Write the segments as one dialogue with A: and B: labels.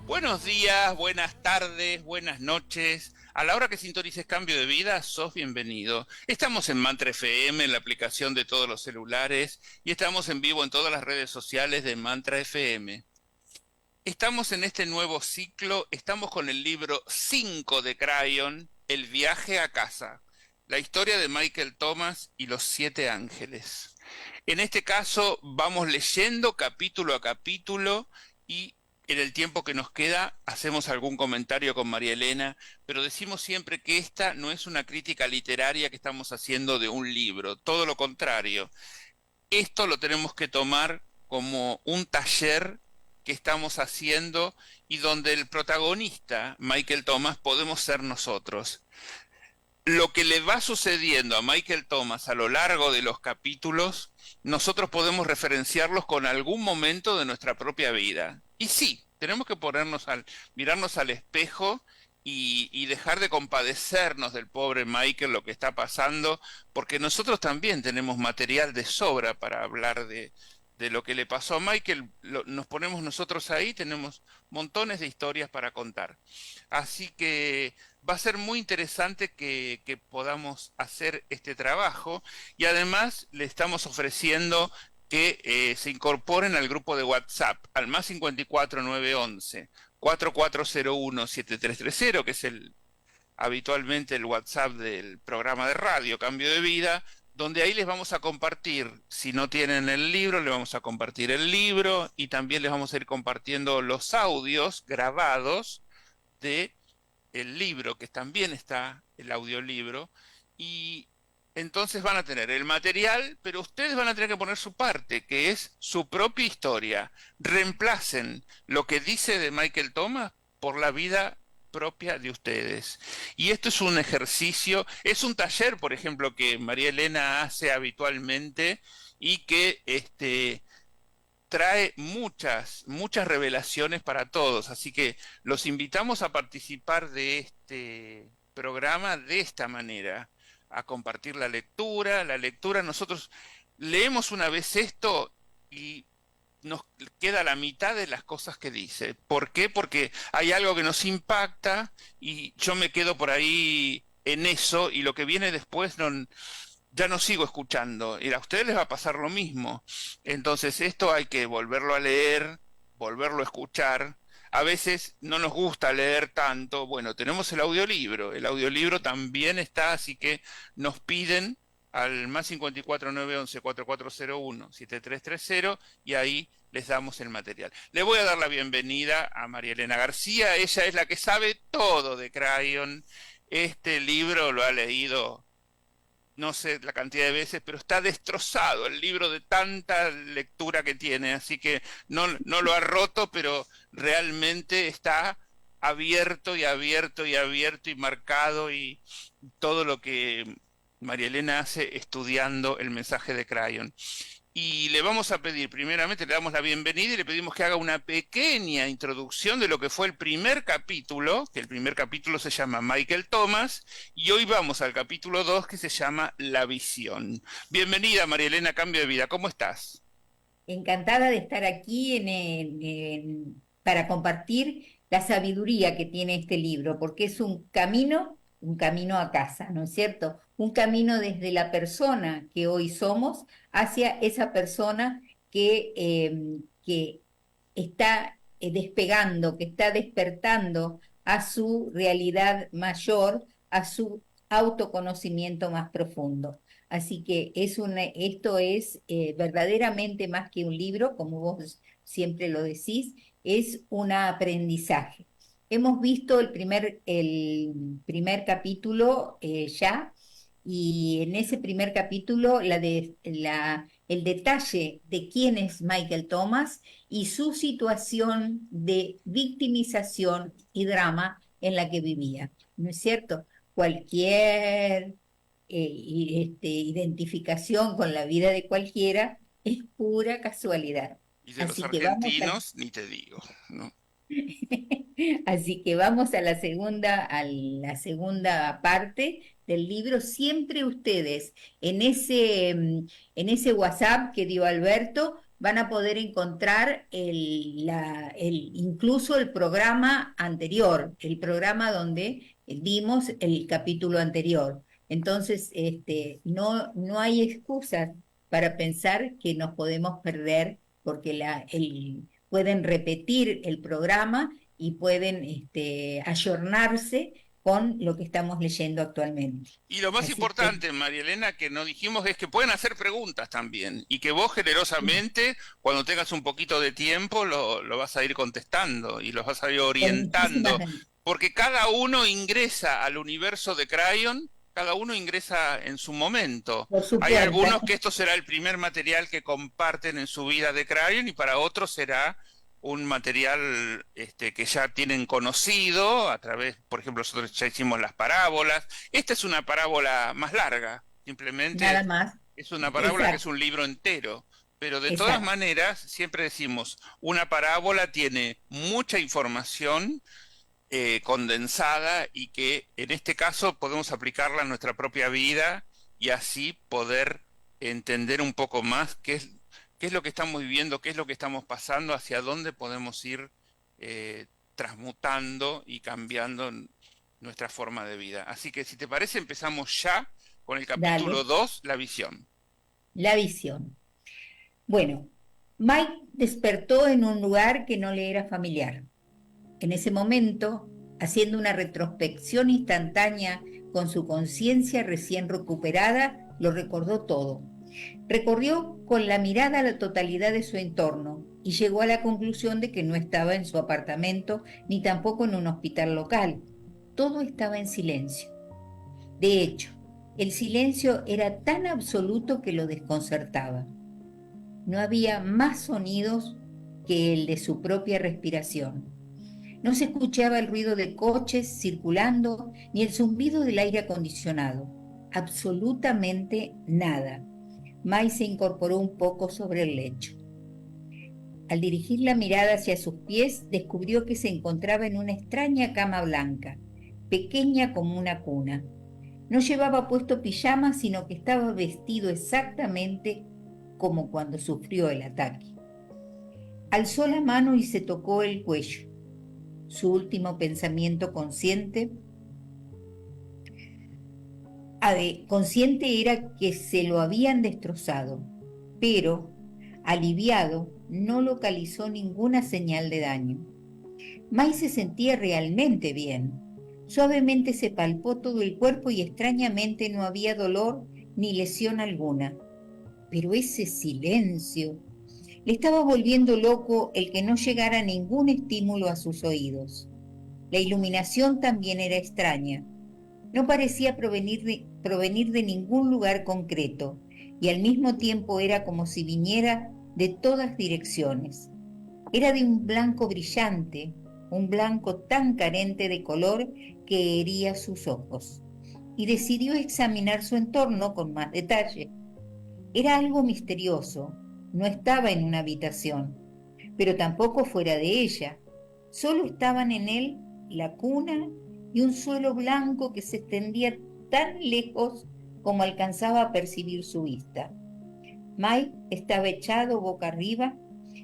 A: Buenos días, buenas tardes, buenas noches. A la hora que sintonices Cambio de Vida, sos bienvenido. Estamos en Mantra FM, en la aplicación de todos los celulares, y estamos en vivo en todas las redes sociales de Mantra FM. Estamos en este nuevo ciclo, estamos con el libro 5 de Crayon, El viaje a casa, la historia de Michael Thomas y los 7 ángeles. En este caso vamos leyendo capítulo a capítulo y en el tiempo que nos queda hacemos algún comentario con María Elena, pero decimos siempre que esta no es una crítica literaria que estamos haciendo de un libro, todo lo contrario. Esto lo tenemos que tomar como un taller que estamos haciendo y donde el protagonista, Michael Thomas, podemos ser nosotros. Lo que le va sucediendo a Michael Thomas a lo largo de los capítulos, nosotros podemos referenciarlos con algún momento de nuestra propia vida. Y sí, tenemos que mirarnos al espejo y dejar de compadecernos del pobre Michael, lo que está pasando, porque nosotros también tenemos material de sobra para hablar de lo que le pasó a Michael. Nos ponemos nosotros ahí, tenemos montones de historias para contar. Así que va a ser muy interesante que podamos hacer este trabajo y además le estamos ofreciendo que se incorporen al grupo de WhatsApp, al más 54911 4401 7330, que es habitualmente el WhatsApp del programa de radio Cambio de Vida, donde ahí les vamos a compartir, si no tienen el libro, les vamos a compartir el libro y también les vamos a ir compartiendo los audios grabados de el libro, que también está el audiolibro, y entonces van a tener el material, pero ustedes van a tener que poner su parte, que es su propia historia. Reemplacen lo que dice de Michael Thomas por la vida propia de ustedes. Y esto es un ejercicio, es un taller, por ejemplo, que María Elena hace habitualmente y que trae muchas revelaciones para todos, así que los invitamos a participar de este programa de esta manera, a compartir la lectura, nosotros leemos una vez esto y nos queda la mitad de las cosas que dice. ¿Por qué? Porque hay algo que nos impacta y yo me quedo por ahí en eso y lo que viene después ya no sigo escuchando. Y a ustedes les va a pasar lo mismo. Entonces esto hay que volverlo a leer, volverlo a escuchar. A veces no nos gusta leer tanto. Bueno, tenemos el audiolibro. El audiolibro también está, así que nos piden al más 54911 4401 7330 y ahí les damos el material. Le voy a dar la bienvenida a María Elena García. Ella es la que sabe todo de Crayon. Este libro lo ha leído no sé la cantidad de veces, pero está destrozado el libro de tanta lectura que tiene, así que no lo ha roto, pero realmente está abierto y abierto y abierto y marcado y todo lo que María Elena hace estudiando el mensaje de Crayon. Y le vamos a pedir, primeramente le damos la bienvenida y le pedimos que haga una pequeña introducción de lo que fue el primer capítulo, que el primer capítulo se llama Michael Thomas, y hoy vamos al capítulo 2 que se llama La visión. Bienvenida María Elena, Cambio de Vida, ¿cómo estás?
B: Encantada de estar aquí para compartir la sabiduría que tiene este libro, porque es un camino a casa, ¿no es cierto? Un camino desde la persona que hoy somos hacia esa persona que está despegando, que está despertando a su realidad mayor, a su autoconocimiento más profundo. Así que esto es verdaderamente más que un libro, como vos siempre lo decís, es un aprendizaje. Hemos visto el primer capítulo ya, y en ese primer capítulo el detalle de quién es Michael Thomas y su situación de victimización y drama en la que vivía. ¿No es cierto? Cualquier identificación con la vida de cualquiera es pura casualidad.
A: Y de los
B: Así que vamos a,
A: argentinos, ni te digo, ¿no?
B: así que vamos a la segunda parte del libro. Siempre ustedes en ese WhatsApp que dio Alberto van a poder encontrar incluso el programa anterior, el programa donde vimos el capítulo anterior. Entonces, no hay excusas para pensar que nos podemos perder porque pueden repetir el programa y pueden ayornarse con lo que estamos leyendo actualmente.
A: Y lo más
B: Así que
A: importante, María Elena, que no dijimos es que pueden hacer preguntas también y que vos generosamente, cuando tengas un poquito de tiempo, lo vas a ir contestando y los vas a ir
B: con muchísimas
A: orientando,
B: ganas,
A: porque cada uno ingresa al universo de Crayon, cada uno ingresa en su momento.
B: por su
A: Hay
B: puerta.
A: algunos que esto será el primer material que comparten en su vida de Crayon y para otros será un material que ya tienen conocido a través, por ejemplo, nosotros ya hicimos las parábolas. Esta es una parábola más larga, simplemente
B: Nada más.
A: es una parábola que es
B: Exacto,
A: un libro entero. Pero de todas
B: exacto.
A: maneras, siempre decimos, una parábola tiene mucha información condensada y que en este caso podemos aplicarla a nuestra propia vida y así poder entender un poco más qué es lo que estamos viviendo, qué es lo que estamos pasando, hacia dónde podemos ir transmutando y cambiando nuestra forma de vida. Así que si te parece, empezamos ya con el capítulo
B: Dale,
A: 2, la visión.
B: la visión. Bueno, Mike despertó en un lugar que no le era familiar. En ese momento, haciendo una retrospección instantánea con su conciencia recién recuperada, lo recordó todo. Recorrió con la mirada la totalidad de su entorno y llegó a la conclusión de que no estaba en su apartamento ni tampoco en un hospital local. Todo estaba en silencio. De hecho, el silencio era tan absoluto que lo desconcertaba. No había más sonidos que el de su propia respiración. No se escuchaba el ruido de coches circulando ni el zumbido del aire acondicionado. Absolutamente nada. Mai se incorporó un poco sobre el lecho. Al dirigir la mirada hacia sus pies, descubrió que se encontraba en una extraña cama blanca, pequeña como una cuna. No llevaba puesto pijama, sino que estaba vestido exactamente como cuando sufrió el ataque. Alzó la mano y se tocó el cuello. Su último pensamiento consciente era que se lo habían destrozado, pero, aliviado, no localizó ninguna señal de daño. Mai se sentía realmente bien. Suavemente se palpó todo el cuerpo y extrañamente no había dolor ni lesión alguna. Pero ese silencio le estaba volviendo loco el que no llegara ningún estímulo a sus oídos. La iluminación también era extraña. No parecía provenir de ningún lugar concreto y al mismo tiempo era como si viniera de todas direcciones. Era de un blanco brillante, un blanco tan carente de color que hería sus ojos, y decidió examinar su entorno con más detalle. Era algo misterioso. No estaba en una habitación, pero tampoco fuera de ella. Solo estaban en él la cuna y un suelo blanco que se extendía tan lejos como alcanzaba a percibir su vista. Mike estaba echado boca arriba,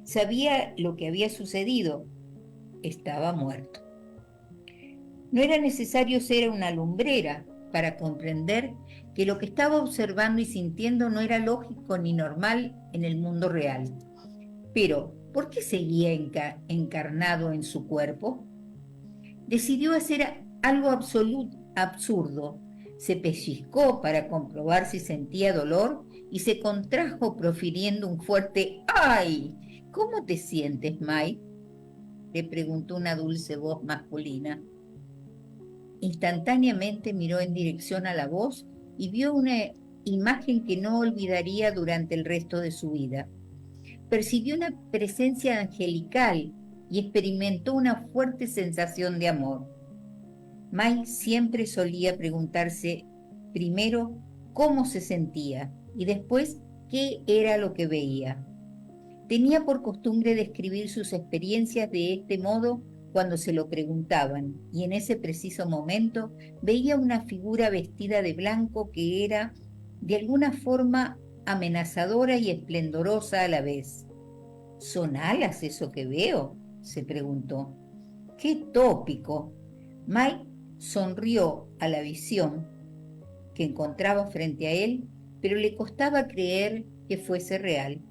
B: sabía lo que había sucedido, estaba muerto. No era necesario ser una lumbrera para comprender que lo que estaba observando y sintiendo no era lógico ni normal en el mundo real. Pero, ¿por qué seguía encarnado en su cuerpo? Decidió hacer algo absurdo. Se pellizcó para comprobar si sentía dolor y se contrajo profiriendo un fuerte ¡ay! ¿Cómo te sientes, Mike? Le preguntó una dulce voz masculina. Instantáneamente miró en dirección a la voz y vio una imagen que no olvidaría durante el resto de su vida. Percibió una presencia angelical y experimentó una fuerte sensación de amor. Mike siempre solía preguntarse primero cómo se sentía y después qué era lo que veía. Tenía por costumbre describir sus experiencias de este modo cuando se lo preguntaban, y en ese preciso momento veía una figura vestida de blanco que era, de alguna forma, amenazadora y esplendorosa a la vez. ¿Son alas eso que veo?, se preguntó. ¡Qué tópico! Mike sonrió a la visión que encontraba frente a él, pero le costaba creer que fuese real.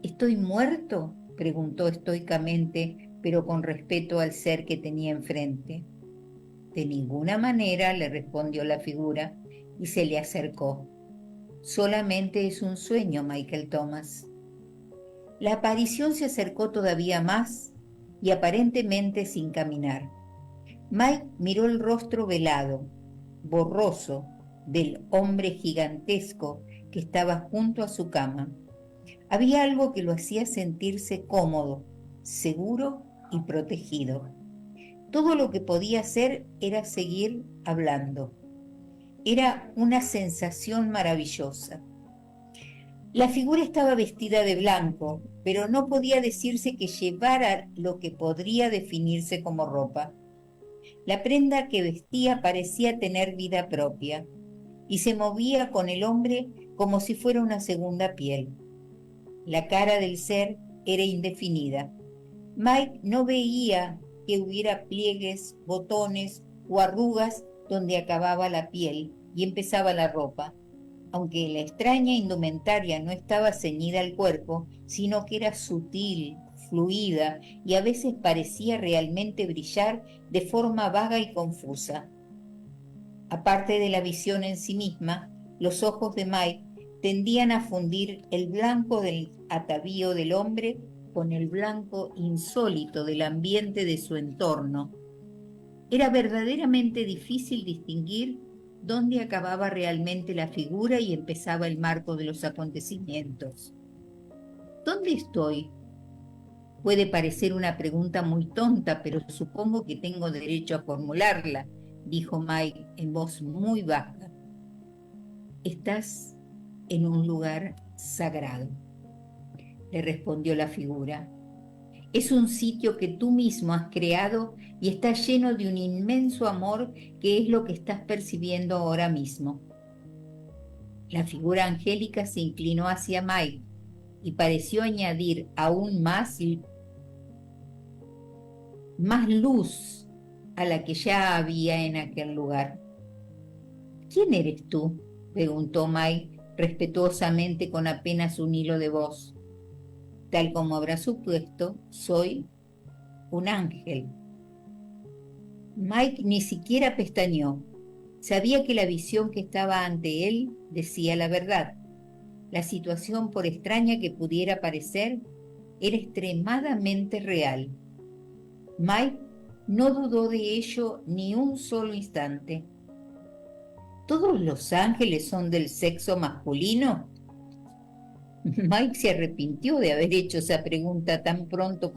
B: ¿Estoy muerto?, preguntó estoicamente, pero con respeto al ser que tenía enfrente. De ninguna manera, le respondió la figura y se le acercó. Solamente es un sueño, Michael Thomas. La aparición se acercó todavía más y aparentemente sin caminar. Mike miró el rostro velado, borroso, del hombre gigantesco que estaba junto a su cama. Había algo que lo hacía sentirse cómodo, seguro y protegido. Todo lo que podía hacer era seguir hablando. Era una sensación maravillosa. La figura estaba vestida de blanco, pero no podía decirse que llevara lo que podría definirse como ropa. La prenda que vestía parecía tener vida propia y se movía con el hombre como si fuera una segunda piel. La cara del ser era indefinida. Mike no veía que hubiera pliegues, botones o arrugas donde acababa la piel y empezaba la ropa, aunque la extraña indumentaria no estaba ceñida al cuerpo, sino que era sutil, fluida y a veces parecía realmente brillar de forma vaga y confusa. Aparte de la visión en sí misma, los ojos de Mike tendían a fundir el blanco del atavío del hombre con el blanco insólito del ambiente de su entorno. Era verdaderamente difícil distinguir dónde acababa realmente la figura y empezaba el marco de los acontecimientos. ¿Dónde estoy? Puede parecer una pregunta muy tonta, pero supongo que tengo derecho a formularla, dijo Mike en voz muy baja. Estás en un lugar sagrado, le respondió la figura. Es un sitio que tú mismo has creado y está lleno de un inmenso amor que es lo que estás percibiendo ahora mismo. La figura angélica se inclinó hacia Mike y pareció añadir aún más luz a la que ya había en aquel lugar. ¿Quién eres tú?, preguntó Mike respetuosamente con apenas un hilo de voz. Tal como habrá supuesto, soy un ángel. Mike ni siquiera pestañeó. Sabía que la visión que estaba ante él decía la verdad. La situación, por extraña que pudiera parecer, era extremadamente real. Mike no dudó de ello ni un solo instante. ¿Todos los ángeles son del sexo masculino? Mike se arrepintió de haber hecho esa pregunta tan pronto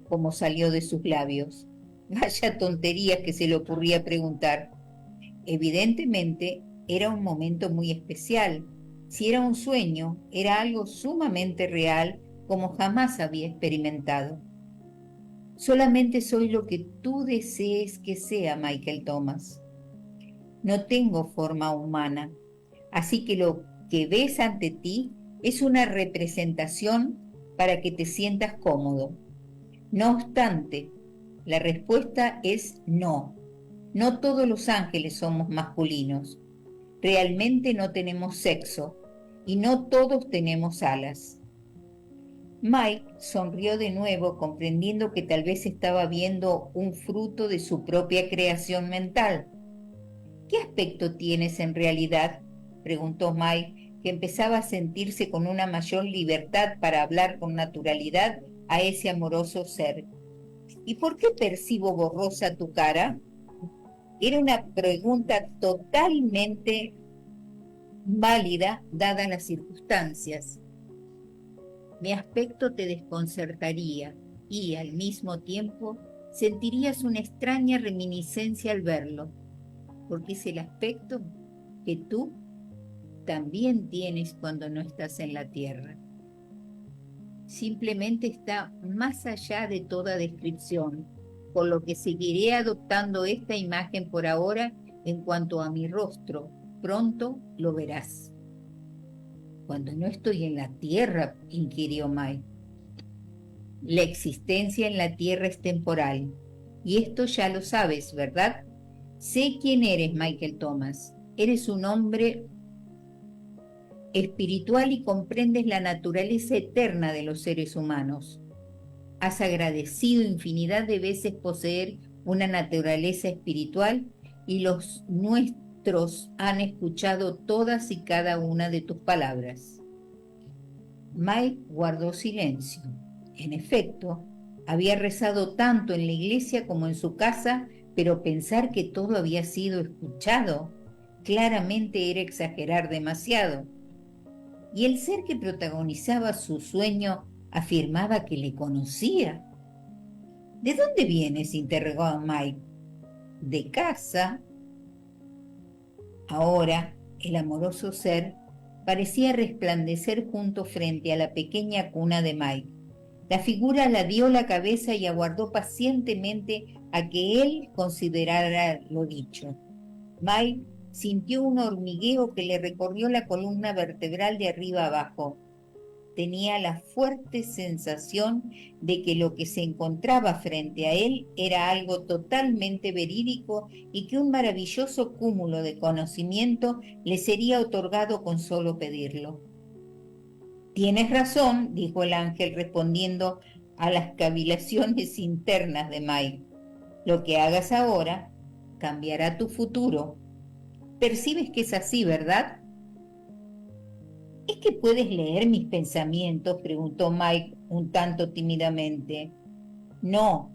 B: como salió de sus labios. Vaya tonterías que se le ocurría preguntar. Evidentemente era un momento muy especial. Si era un sueño, era algo sumamente real como jamás había experimentado. Solamente soy lo que tú desees que sea, Michael Thomas. No tengo forma humana, así que lo que ves ante ti es una representación para que te sientas cómodo. No obstante, la respuesta es no. No todos los ángeles somos masculinos. Realmente no tenemos sexo y no todos tenemos alas. Mike sonrió de nuevo, comprendiendo que tal vez estaba viendo un fruto de su propia creación mental. ¿Qué aspecto tienes en realidad?, preguntó Mike, que empezaba a sentirse con una mayor libertad para hablar con naturalidad a ese amoroso ser. ¿Y por qué percibo borrosa tu cara? Era una pregunta totalmente válida dadas las circunstancias. Mi aspecto te desconcertaría y, al mismo tiempo, sentirías una extraña reminiscencia al verlo, porque es el aspecto que tú también tienes cuando no estás en la tierra. Simplemente está más allá de toda descripción, por lo que seguiré adoptando esta imagen por ahora en cuanto a mi rostro. Pronto lo verás. Cuando no estoy en la Tierra, inquirió Mike. La existencia en la Tierra es temporal. Y esto ya lo sabes, ¿verdad? Sé quién eres, Michael Thomas. Eres un hombre espiritual y comprendes la naturaleza eterna de los seres humanos. Has agradecido infinidad de veces poseer una naturaleza espiritual y los nuestros han escuchado todas y cada una de tus palabras. Mike guardó silencio. En efecto, había rezado tanto en la iglesia como en su casa, pero pensar que todo había sido escuchado claramente era exagerar demasiado. Y el ser que protagonizaba su sueño afirmaba que le conocía. ¿De dónde vienes?, interrogó a Mike. De casa. Ahora, el amoroso ser parecía resplandecer junto frente a la pequeña cuna de Mike. La figura la dio la cabeza y aguardó pacientemente a que él considerara lo dicho. Mike sintió un hormigueo que le recorrió la columna vertebral de arriba abajo. Tenía la fuerte sensación de que lo que se encontraba frente a él era algo totalmente verídico y que un maravilloso cúmulo de conocimiento le sería otorgado con solo pedirlo. Tienes razón, dijo el ángel respondiendo a las cavilaciones internas de Mike. Lo que hagas ahora cambiará tu futuro. Percibes que es así, ¿verdad? ¿Es que puedes leer mis pensamientos?, preguntó Mike un tanto tímidamente. No,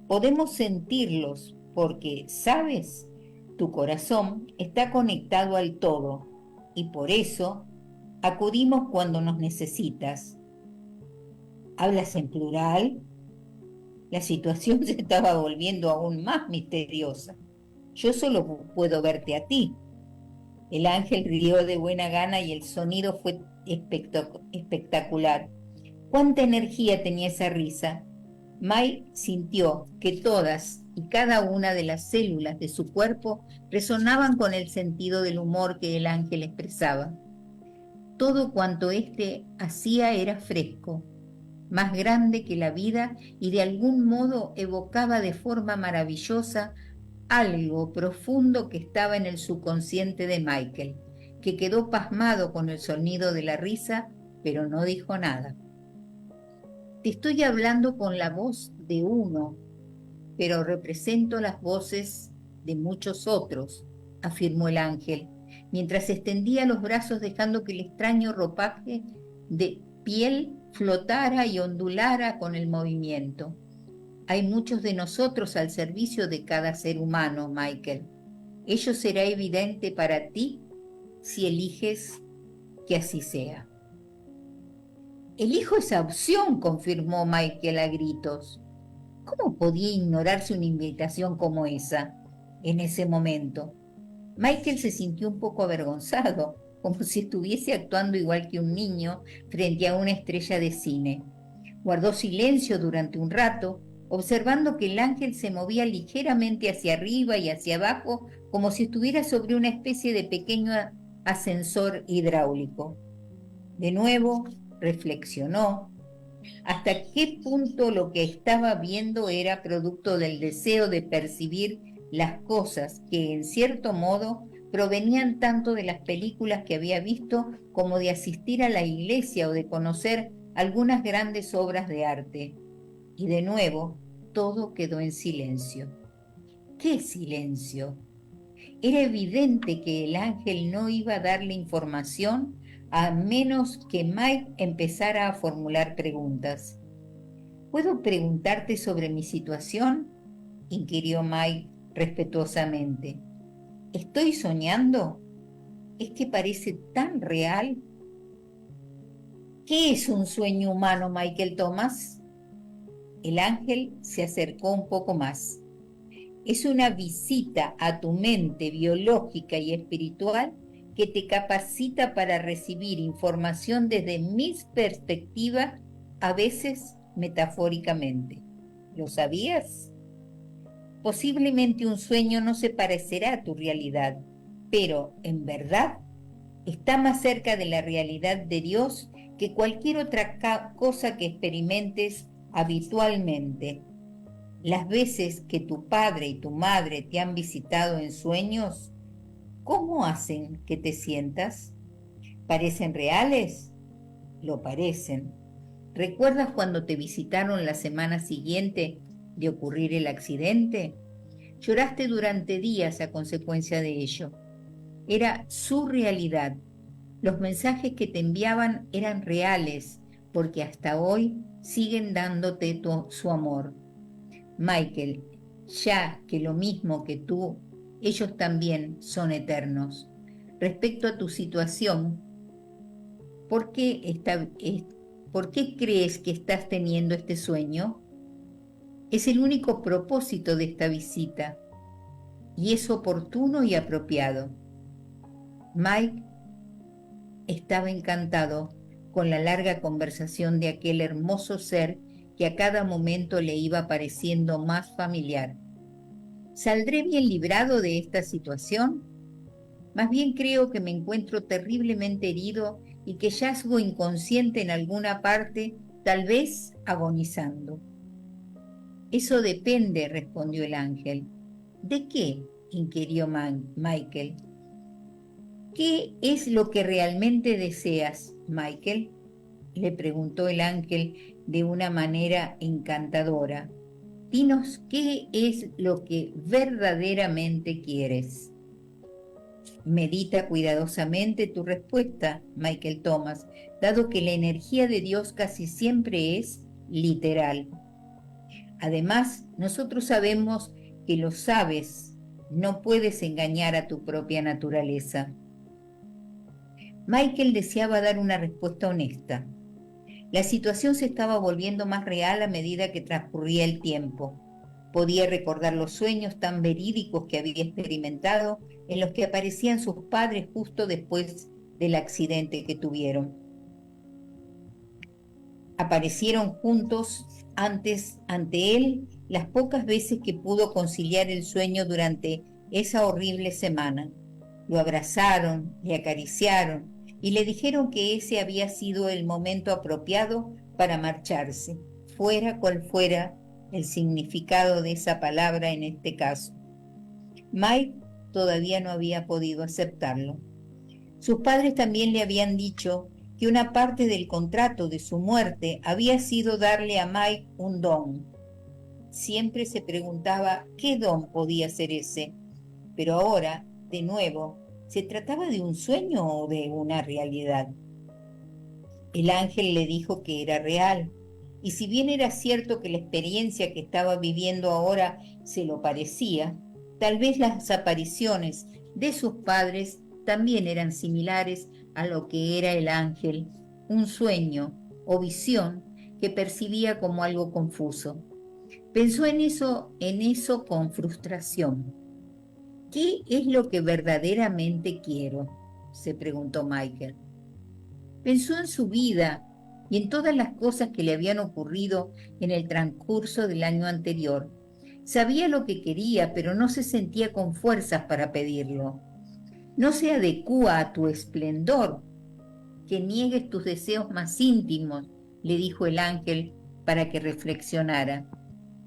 B: podemos sentirlos porque, ¿sabes? Tu corazón está conectado al todo y por eso acudimos cuando nos necesitas. ¿Hablas en plural? La situación se estaba volviendo aún más misteriosa. Yo solo puedo verte a ti. El ángel rió de buena gana y el sonido fue espectacular. ¿Cuánta energía tenía esa risa? Mike sintió que todas y cada una de las células de su cuerpo resonaban con el sentido del humor que el ángel expresaba. Todo cuanto éste hacía era fresco, más grande que la vida y de algún modo evocaba de forma maravillosa algo profundo que estaba en el subconsciente de Michael, que quedó pasmado con el sonido de la risa, pero no dijo nada. Te estoy hablando con la voz de uno, pero represento las voces de muchos otros, afirmó el ángel, mientras extendía los brazos dejando que el extraño ropaje de piel flotara y ondulara con el movimiento. Hay muchos de nosotros al servicio de cada ser humano, Michael. Ello será evidente para ti si eliges que así sea. Elijo esa opción, confirmó Michael a gritos. ¿Cómo podía ignorarse una invitación como esa en ese momento? Michael se sintió un poco avergonzado, como si estuviese actuando igual que un niño frente a una estrella de cine. Guardó silencio durante un rato, observando que el ángel se movía ligeramente hacia arriba y hacia abajo, como si estuviera sobre una especie de pequeño ascensor hidráulico. De nuevo, reflexionó hasta qué punto lo que estaba viendo era producto del deseo de percibir las cosas que, en cierto modo, provenían tanto de las películas que había visto como de asistir a la iglesia o de conocer algunas grandes obras de arte. Y de nuevo, todo quedó en silencio. ¿Qué silencio? Era evidente que el ángel no iba a darle información a menos que Mike empezara a formular preguntas. ¿Puedo preguntarte sobre mi situación?, inquirió Mike respetuosamente. ¿Estoy soñando? ¿Es que parece tan real? ¿Qué es un sueño humano, Michael Thomas? El ángel se acercó un poco más. Es una visita a tu mente biológica y espiritual que te capacita para recibir información desde mis perspectivas, a veces metafóricamente. ¿Lo sabías? Posiblemente un sueño no se parecerá a tu realidad, pero en verdad Está más cerca de la realidad de Dios que cualquier otra cosa que experimentes habitualmente. Las veces que tu padre y tu madre te han visitado en sueños, ¿cómo hacen que te sientas? ¿Parecen reales? Lo parecen. ¿Recuerdas cuando te visitaron la semana siguiente de ocurrir el accidente? Lloraste durante días a consecuencia de ello. Era su realidad. Los mensajes que te enviaban eran reales, porque hasta hoy siguen dándote su amor. Michael, ya que lo mismo que tú, ellos también son eternos. Respecto a tu situación, ¿por qué, ¿por qué crees que estás teniendo este sueño? Es el único propósito de esta visita y es oportuno y apropiado. Mike estaba encantado con la larga conversación de aquel hermoso ser que a cada momento le iba pareciendo más familiar. ¿Saldré bien librado de esta situación? Más bien creo que me encuentro terriblemente herido y que yazgo inconsciente en alguna parte, tal vez agonizando. Eso depende, respondió el ángel. ¿De qué? Inquirió Michael. ¿Qué es lo que realmente deseas, Michael? Le preguntó el ángel de una manera encantadora. Dinos qué es lo que verdaderamente quieres. Medita cuidadosamente tu respuesta, Michael Thomas, dado que la energía de Dios casi siempre es literal. Además, nosotros sabemos que lo sabes, no puedes engañar a tu propia naturaleza. Michael deseaba dar una respuesta honesta. La situación se estaba volviendo más real a medida que transcurría el tiempo. Podía recordar los sueños tan verídicos que había experimentado en los que aparecían sus padres justo después del accidente que tuvieron. Aparecieron juntos ante él las pocas veces que pudo conciliar el sueño durante esa horrible semana. Lo abrazaron, le acariciaron y le dijeron que ese había sido el momento apropiado para marcharse, fuera cual fuera el significado de esa palabra en este caso. Mike todavía no había podido aceptarlo. Sus padres también le habían dicho que una parte del contrato de su muerte había sido darle a Mike un don. Siempre se preguntaba qué don podía ser ese, pero ahora, de nuevo, ¿se trataba de un sueño o de una realidad? El ángel le dijo que era real, y si bien era cierto que la experiencia que estaba viviendo ahora se lo parecía, tal vez las apariciones de sus padres también eran similares a lo que era el ángel, un sueño o visión que percibía como algo confuso. Pensó en eso con frustración. ¿Qué es lo que verdaderamente quiero?, se preguntó Michael. Pensó en su vida y en todas las cosas que le habían ocurrido en el transcurso del año anterior. Sabía lo que quería, pero no se sentía con fuerzas para pedirlo. No se adecúa a tu esplendor que niegues tus deseos más íntimos, le dijo el ángel para que reflexionara.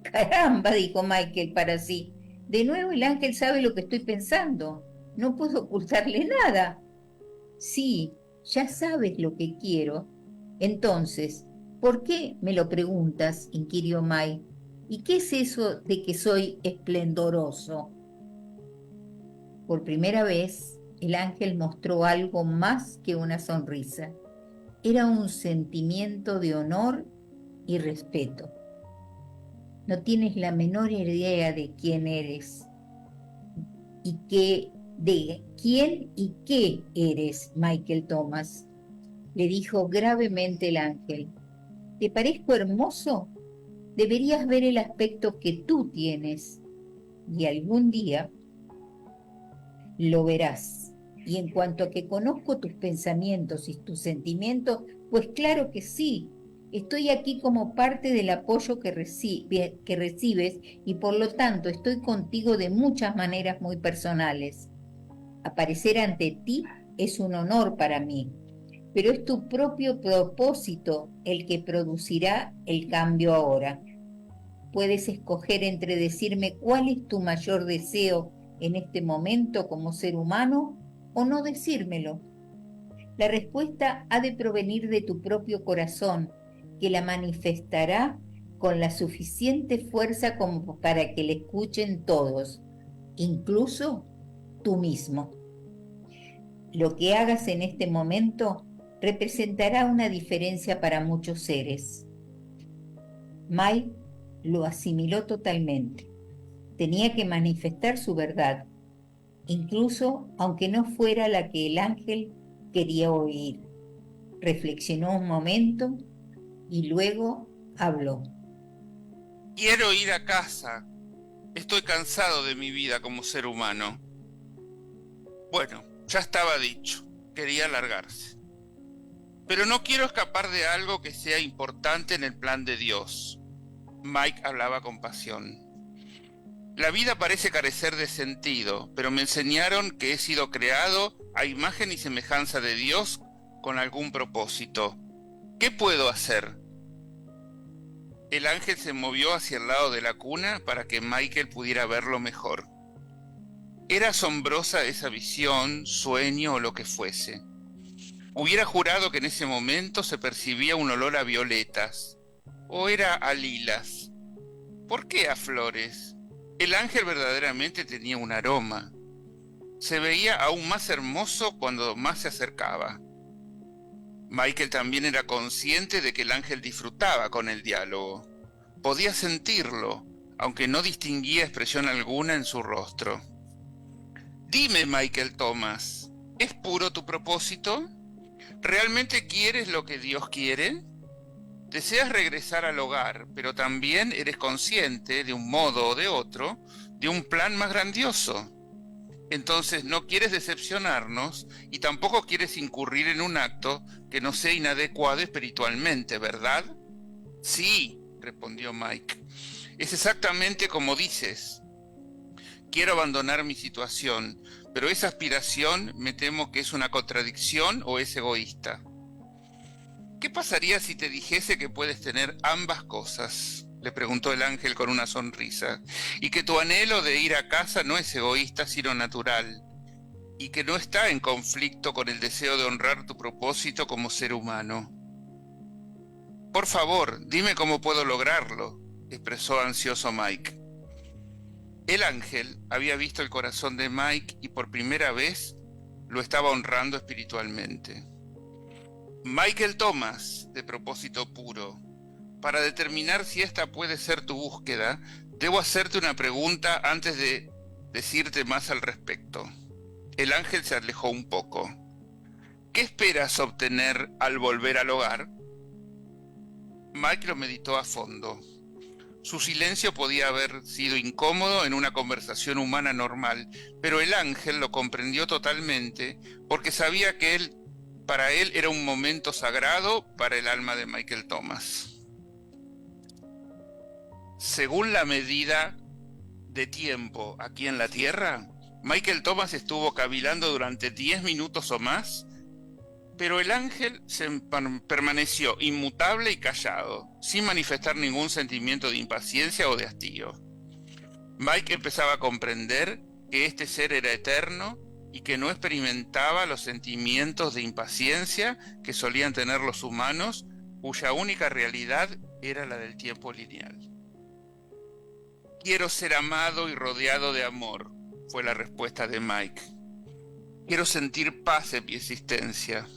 B: Caramba, dijo Michael para sí. De nuevo el ángel sabe lo que estoy pensando. No puedo ocultarle nada. Sí, ya sabes lo que quiero. Entonces, ¿por qué me lo preguntas?, inquirió Mike. ¿Y qué es eso de que soy esplendoroso? Por primera vez, el ángel mostró algo más que una sonrisa. Era un sentimiento de honor y respeto. No tienes la menor idea de quién eres de quién y qué eres, Michael Thomas, le dijo gravemente el ángel. ¿Te parezco hermoso? Deberías ver el aspecto que tú tienes y algún día lo verás. Y en cuanto a que conozco tus pensamientos y tus sentimientos, pues claro que sí. Estoy aquí como parte del apoyo que recibes y por lo tanto estoy contigo de muchas maneras muy personales. Aparecer ante ti es un honor para mí, pero es tu propio propósito el que producirá el cambio ahora. Puedes escoger entre decirme cuál es tu mayor deseo en este momento como ser humano o no decírmelo. La respuesta ha de provenir de tu propio corazón, que la manifestará con la suficiente fuerza como para que le escuchen todos, incluso tú mismo. Lo que hagas en este momento representará una diferencia para muchos seres. Mike lo asimiló totalmente. Tenía que manifestar su verdad, incluso aunque no fuera la que el ángel quería oír. Reflexionó un momento y luego habló.
A: Quiero ir a casa. Estoy cansado de mi vida como ser humano. Bueno, ya estaba dicho. Quería largarse. Pero no quiero escapar de algo que sea importante en el plan de Dios. Mike hablaba con pasión. La vida parece carecer de sentido, pero me enseñaron que he sido creado a imagen y semejanza de Dios con algún propósito. ¿Qué puedo hacer? El ángel se movió hacia el lado de la cuna para que Michael pudiera verlo mejor. Era asombrosa esa visión, sueño o lo que fuese. Hubiera jurado que en ese momento se percibía un olor a violetas, o era a lilas. ¿Por qué a flores? El ángel verdaderamente tenía un aroma. Se veía aún más hermoso cuando más se acercaba. Michael también era consciente de que el ángel disfrutaba con el diálogo. Podía sentirlo, aunque no distinguía expresión alguna en su rostro. Dime, Michael Thomas, ¿es puro tu propósito? ¿Realmente quieres lo que Dios quiere? Deseas regresar al hogar, pero también eres consciente, de un modo o de otro, de un plan más grandioso. Entonces no quieres decepcionarnos y tampoco quieres incurrir en un acto que no sea inadecuado espiritualmente, ¿verdad? Sí, respondió Mike. Es exactamente como dices. Quiero abandonar mi situación, pero esa aspiración me temo que es una contradicción o es egoísta. ¿Qué pasaría si te dijese que puedes tener ambas cosas? Le preguntó el ángel con una sonrisa, y que tu anhelo de ir a casa no es egoísta, sino natural, y que no está en conflicto con el deseo de honrar tu propósito como ser humano. Por favor, dime cómo puedo lograrlo, expresó ansioso Mike. El ángel había visto el corazón de Mike y por primera vez lo estaba honrando espiritualmente. Michael Thomas, de propósito puro, para determinar si esta puede ser tu búsqueda, debo hacerte una pregunta antes de decirte más al respecto. El ángel se alejó un poco. ¿Qué esperas obtener al volver al hogar? Mike lo meditó a fondo. Su silencio podía haber sido incómodo en una conversación humana normal, pero el ángel lo comprendió totalmente porque sabía que para él era un momento sagrado para el alma de Michael Thomas. Según la medida de tiempo aquí en la Tierra, Michael Thomas estuvo cavilando durante 10 minutos o más, pero el ángel permaneció inmutable y callado, sin manifestar ningún sentimiento de impaciencia o de hastío. Mike empezaba a comprender que este ser era eterno y que no experimentaba los sentimientos de impaciencia que solían tener los humanos, cuya única realidad era la del tiempo lineal. Quiero ser amado y rodeado de amor, fue la respuesta de Mike. Quiero sentir paz en mi existencia.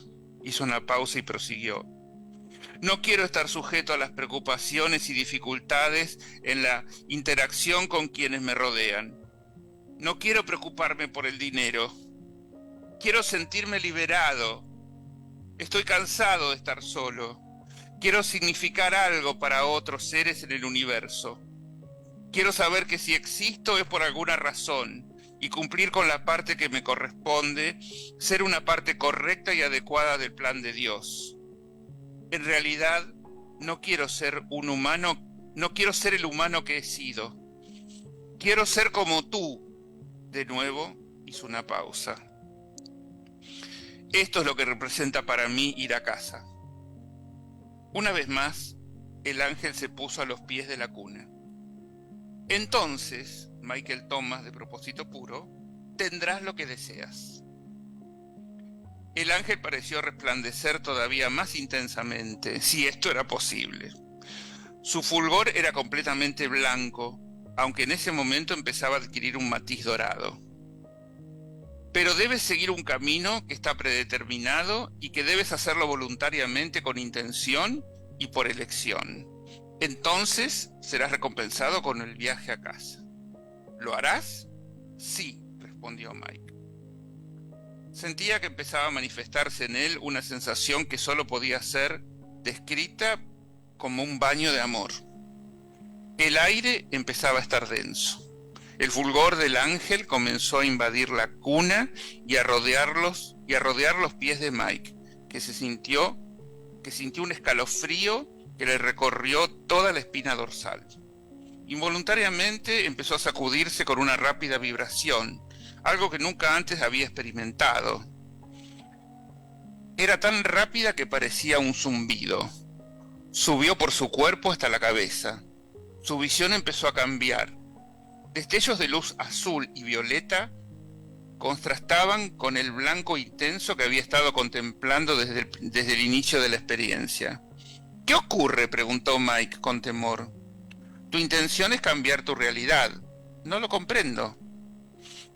A: Hizo una pausa y prosiguió. No quiero estar sujeto a las preocupaciones y dificultades en la interacción con quienes me rodean. No quiero preocuparme por el dinero. Quiero sentirme liberado. Estoy cansado de estar solo. Quiero significar algo para otros seres en el universo. Quiero saber que si existo es por alguna razón y cumplir con la parte que me corresponde, ser una parte correcta y adecuada del plan de Dios. En realidad, no quiero ser un humano, no quiero ser el humano que he sido. Quiero ser como tú. De nuevo hizo una pausa. Esto es lo que representa para mí ir a casa. Una vez más, el ángel se puso a los pies de la cuna. Entonces, Michael Thomas, de propósito puro, tendrás lo que deseas. El ángel pareció resplandecer todavía más intensamente, si esto era posible. Su fulgor era completamente blanco, aunque en ese momento empezaba a adquirir un matiz dorado. Pero debes seguir un camino que está predeterminado y que debes hacerlo voluntariamente con intención y por elección. Entonces serás recompensado con el viaje a casa. ¿Lo harás? Sí, respondió Mike. Sentía que empezaba a manifestarse en él una sensación que solo podía ser descrita como un baño de amor. El aire empezaba a estar denso. El fulgor del ángel comenzó a invadir la cuna y a rodear los pies de Mike, que sintió un escalofrío que le recorrió toda la espina dorsal. Involuntariamente empezó a sacudirse con una rápida vibración, algo que nunca antes había experimentado. Era tan rápida que parecía un zumbido. Subió por su cuerpo hasta la cabeza. Su visión empezó a cambiar. Destellos de luz azul y violeta contrastaban con el blanco intenso que había estado contemplando desde el inicio de la experiencia. ¿Qué ocurre?, preguntó Mike con temor. Tu intención es cambiar tu realidad. No lo comprendo.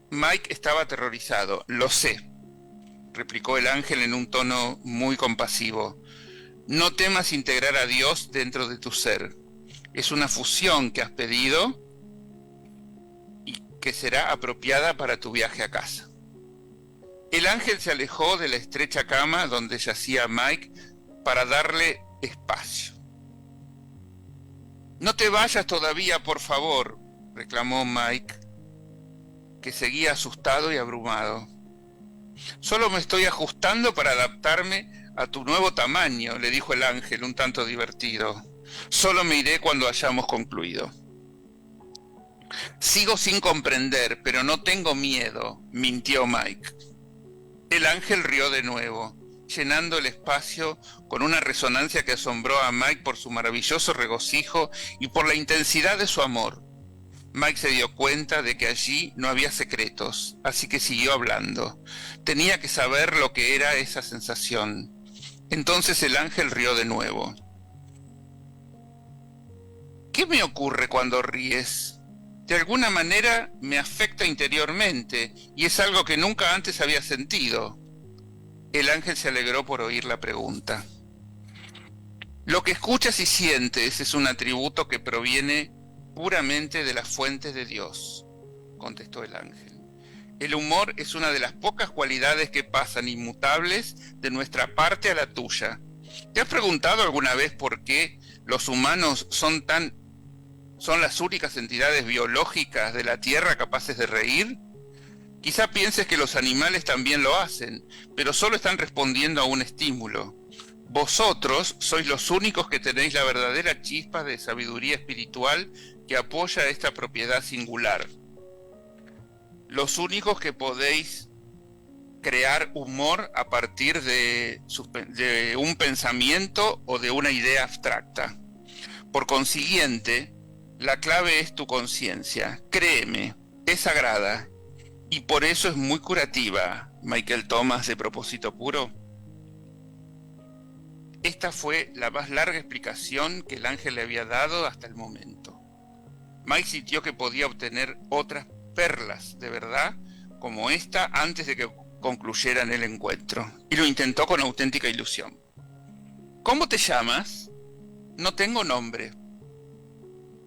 A: Mike estaba aterrorizado. Lo sé, replicó el ángel en un tono muy compasivo. No temas integrar a Dios dentro de tu ser. Es una fusión que has pedido y que será apropiada para tu viaje a casa. El ángel se alejó de la estrecha cama donde yacía Mike para darle espacio. No te vayas todavía, por favor, reclamó Mike, que seguía asustado y abrumado. Solo me estoy ajustando para adaptarme a tu nuevo tamaño, le dijo el ángel un tanto divertido. Solo me iré cuando hayamos concluido. Sigo sin comprender, pero no tengo miedo, mintió Mike. El ángel rió de nuevo, llenando el espacio con una resonancia que asombró a Mike por su maravilloso regocijo y por la intensidad de su amor. Mike se dio cuenta de que allí no había secretos, así que siguió hablando. Tenía que saber lo que era esa sensación. Entonces el ángel rió de nuevo. ¿Qué me ocurre cuando ríes? De alguna manera me afecta interiormente y es algo que nunca antes había sentido. El ángel se alegró por oír la pregunta. Lo que escuchas y sientes es un atributo que proviene puramente de las fuentes de Dios, contestó el ángel. El humor es una de las pocas cualidades que pasan inmutables de nuestra parte a la tuya. ¿Te has preguntado alguna vez por qué los humanos son las únicas entidades biológicas de la Tierra capaces de reír? Quizá pienses que los animales también lo hacen, pero solo están respondiendo a un estímulo. Vosotros sois los únicos que tenéis la verdadera chispa de sabiduría espiritual que apoya esta propiedad singular. Los únicos que podéis crear humor a partir de un pensamiento o de una idea abstracta. Por consiguiente, la clave es tu conciencia. Créeme, es sagrada y por eso es muy curativa, Michael Thomas, de propósito puro. Esta fue la más larga explicación que el ángel le había dado hasta el momento. Mike sintió que podía obtener otras perlas de verdad como esta antes de que concluyeran el encuentro, y lo intentó con auténtica ilusión. ¿Cómo te llamas? No tengo nombre.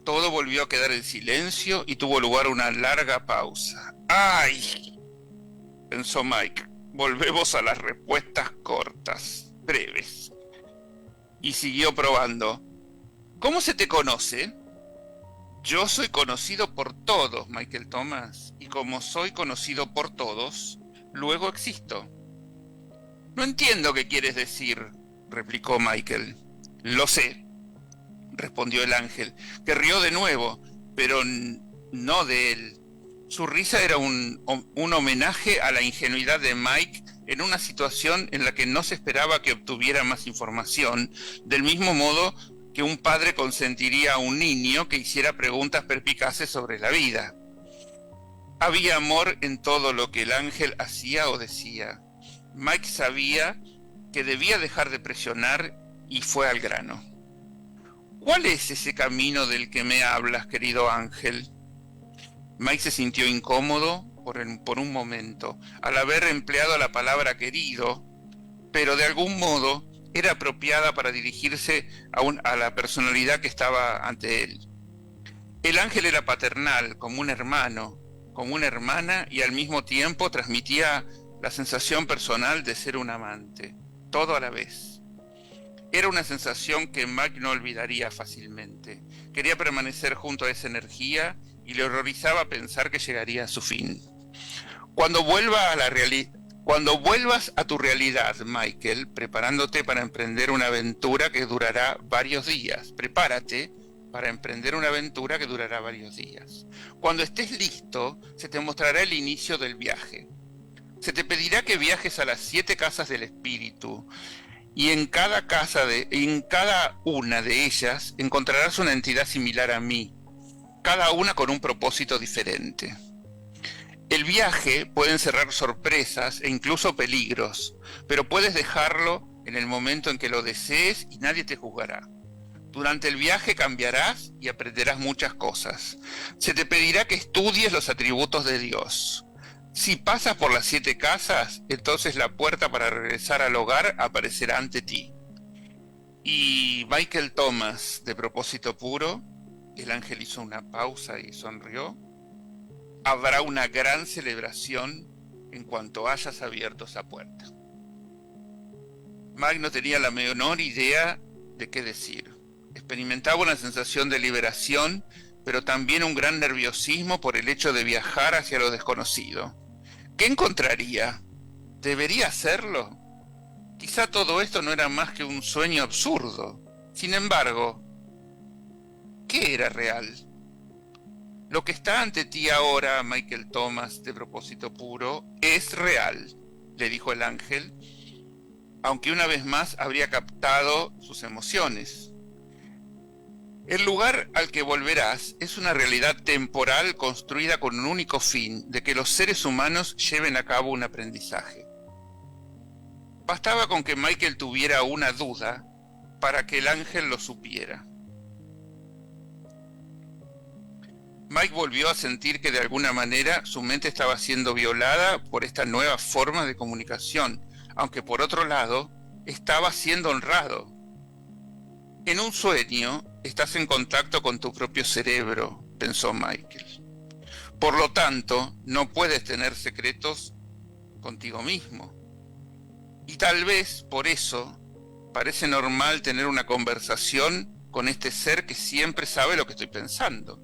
A: Todo volvió a quedar en silencio y tuvo lugar una larga pausa. ¡Ay!, pensó Mike. Volvemos a las respuestas cortas, breves. Y siguió probando. ¿Cómo se te conoce? Yo soy conocido por todos, Michael Thomas, y como soy conocido por todos, luego existo. No entiendo qué quieres decir, replicó Michael. Lo sé, respondió el ángel, que rió de nuevo, pero no de él. Su risa era un homenaje a la ingenuidad de Mike en una situación en la que no se esperaba que obtuviera más información, del mismo modo que un padre consentiría a un niño que hiciera preguntas perspicaces sobre la vida. Había amor en todo lo que el ángel hacía o decía. Mike sabía que debía dejar de presionar y fue al grano. ¿Cuál es ese camino del que me hablas, querido ángel? Mike se sintió incómodo por un momento al haber empleado la palabra querido, pero de algún modo era apropiada para dirigirse a la personalidad que estaba ante él. El ángel era paternal, como un hermano, como una hermana, y al mismo tiempo transmitía la sensación personal de ser un amante, todo a la vez. Era una sensación que Mike no olvidaría fácilmente. Quería permanecer junto a esa energía y le horrorizaba pensar que llegaría a su fin. Cuando vuelvas a tu realidad, Michael, preparándote para emprender una aventura que durará varios días. Prepárate para emprender una aventura que durará varios días. Cuando estés listo, se te mostrará el inicio del viaje. Se te pedirá que viajes a las 7 casas del espíritu, y en cada una de ellas encontrarás una entidad similar a mí, cada una con un propósito diferente. El viaje puede encerrar sorpresas e incluso peligros, pero puedes dejarlo en el momento en que lo desees y nadie te juzgará. Durante el viaje cambiarás y aprenderás muchas cosas. Se te pedirá que estudies los atributos de Dios. Si pasas por las 7 casas, entonces la puerta para regresar al hogar aparecerá ante ti. Y Michael Thomas, de propósito puro, el ángel hizo una pausa y sonrió. Habrá una gran celebración en cuanto hayas abierto esa puerta. Mike no tenía la menor idea de qué decir. Experimentaba una sensación de liberación, pero también un gran nerviosismo por el hecho de viajar hacia lo desconocido. ¿Qué encontraría? ¿Debería hacerlo? Quizá todo esto no era más que un sueño absurdo. Sin embargo, ¿qué era real? Lo que está ante ti ahora, Michael Thomas, de propósito puro, es real, le dijo el ángel, aunque una vez más habría captado sus emociones. El lugar al que volverás es una realidad temporal construida con un único fin, de que los seres humanos lleven a cabo un aprendizaje. Bastaba con que Michael tuviera una duda para que el ángel lo supiera. Mike volvió a sentir que de alguna manera su mente estaba siendo violada por esta nueva forma de comunicación, aunque por otro lado estaba siendo honrado. En un sueño estás en contacto con tu propio cerebro, pensó Michael. Por lo tanto, no puedes tener secretos contigo mismo. Y tal vez por eso parece normal tener una conversación con este ser que siempre sabe lo que estoy pensando.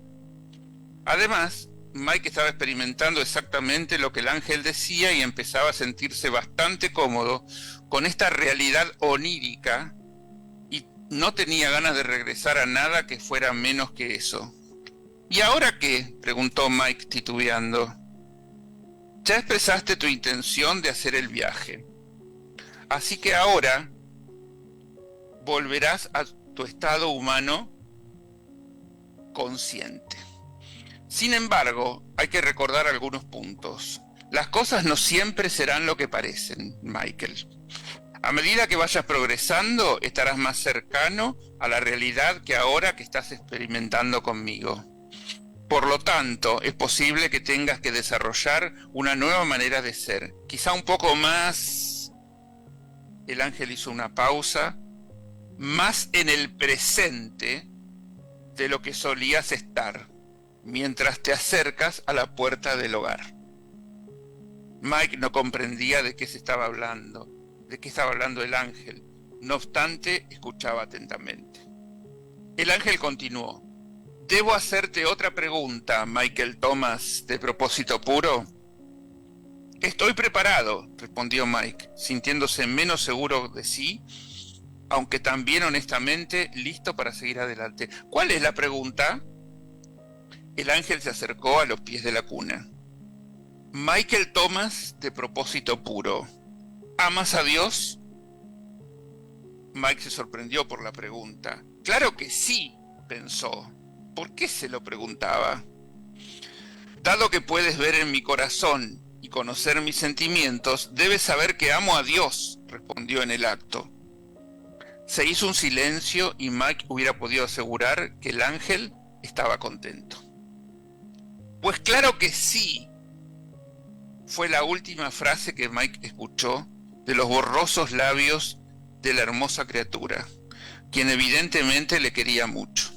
A: Además, Mike estaba experimentando exactamente lo que el ángel decía y empezaba a sentirse bastante cómodo con esta realidad onírica y no tenía ganas de regresar a nada que fuera menos que eso. ¿Y ahora qué?, preguntó Mike titubeando. Ya expresaste tu intención de hacer el viaje. Así que ahora volverás a tu estado humano consciente. Sin embargo, hay que recordar algunos puntos. Las cosas no siempre serán lo que parecen, Michael. A medida que vayas progresando, estarás más cercano a la realidad que ahora que estás experimentando conmigo. Por lo tanto, es posible que tengas que desarrollar una nueva manera de ser, quizá un poco más... El ángel hizo una pausa, más en el presente de lo que solías estar, mientras te acercas a la puerta del hogar. Mike no comprendía de qué se estaba hablando, de qué estaba hablando el ángel. No obstante, escuchaba atentamente. El ángel continuó. ¿Debo hacerte otra pregunta, Michael Thomas, de propósito puro? Estoy preparado, respondió Mike, sintiéndose menos seguro de sí, aunque también honestamente listo para seguir adelante. ¿Cuál es la pregunta? El ángel se acercó a los pies de la cuna. Michael Thomas, de propósito puro, ¿Amas a Dios? Mike se sorprendió por la pregunta. Claro que sí, pensó. ¿Por qué se lo preguntaba? Dado que puedes ver en mi corazón y conocer mis sentimientos, debes saber que amo a Dios, respondió en el acto. Se hizo un silencio y Mike hubiera podido asegurar que el ángel estaba contento. Pues claro que sí, fue la última frase que Mike escuchó de los borrosos labios de la hermosa criatura, quien evidentemente le quería mucho.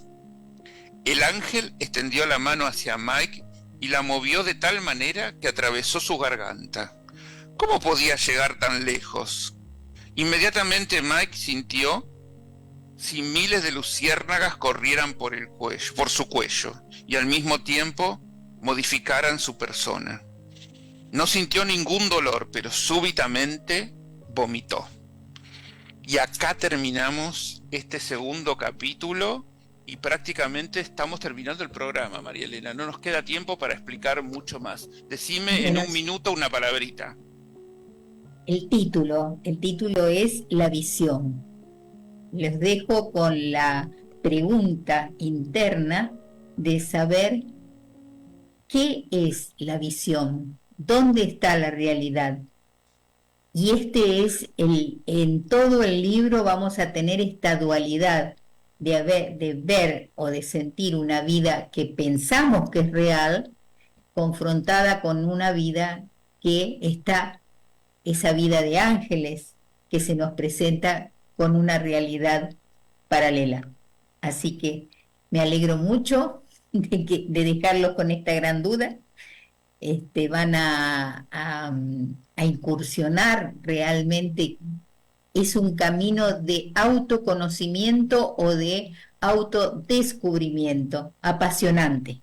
A: El ángel extendió la mano hacia Mike y la movió de tal manera que atravesó su garganta. ¿Cómo podía llegar tan lejos? Inmediatamente Mike sintió si miles de luciérnagas corrieran por el cuello, por su cuello, y al mismo tiempo modificaran su persona. No sintió ningún dolor, pero súbitamente vomitó. Y acá terminamos este segundo capítulo y prácticamente estamos terminando el programa, María Elena. No nos queda tiempo para explicar mucho más. Decime en un minuto una palabrita.
B: El título es La visión. Les dejo con la pregunta interna de saber qué es la visión, dónde está la realidad. Y en todo el libro vamos a tener esta dualidad de ver o de sentir una vida que pensamos que es real, confrontada con una vida que está, esa vida de ángeles, que se nos presenta con una realidad paralela. Así que me alegro mucho de dejarlos con esta gran duda. Van a incursionar realmente. Es un camino de autoconocimiento o de autodescubrimiento apasionante.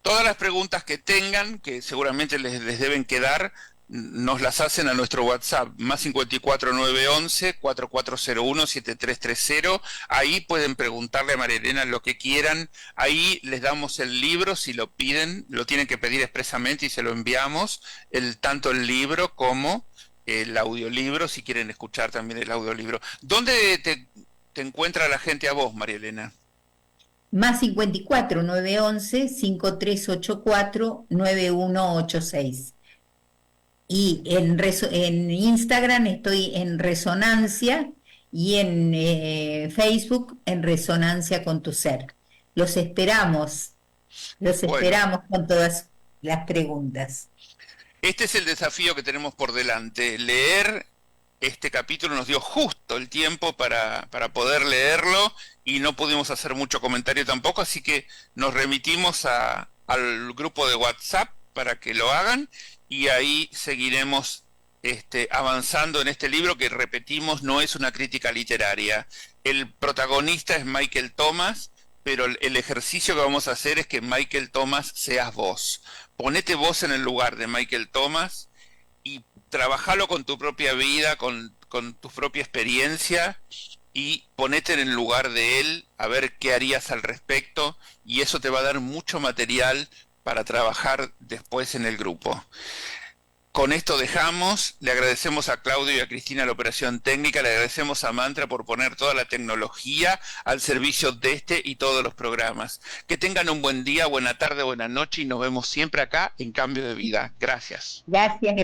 A: Todas las preguntas que tengan, que seguramente les deben quedar, nos las hacen a nuestro WhatsApp, más 54 911 4401 7330. Ahí pueden preguntarle a María Elena lo que quieran. Ahí les damos el libro si lo piden, lo tienen que pedir expresamente y se lo enviamos, tanto el libro como el audiolibro, si quieren escuchar también el audiolibro. ¿Dónde te encuentra la gente a vos, María Elena?
B: Más 54 911 5384 9186. Y en Instagram estoy en Resonancia y en Facebook en Resonancia con tu ser. Los esperamos con todas las preguntas.
A: Este es el desafío que tenemos por delante. Leer este capítulo nos dio justo el tiempo para poder leerlo y no pudimos hacer mucho comentario tampoco, así que nos remitimos al grupo de WhatsApp para que lo hagan y ahí seguiremos avanzando en este libro que, repetimos, no es una crítica literaria. El protagonista es Michael Thomas, pero el ejercicio que vamos a hacer es que Michael Thomas seas vos. Ponete vos en el lugar de Michael Thomas y trabajalo con tu propia vida, con tu propia experiencia y ponete en el lugar de él a ver qué harías al respecto y eso te va a dar mucho material para trabajar después en el grupo. Con esto dejamos, le agradecemos a Claudio y a Cristina la operación técnica, le agradecemos a Mantra por poner toda la tecnología al servicio de este y todos los programas. Que tengan un buen día, buena tarde, buena noche y nos vemos siempre acá en Cambio de Vida. Gracias.
B: Gracias.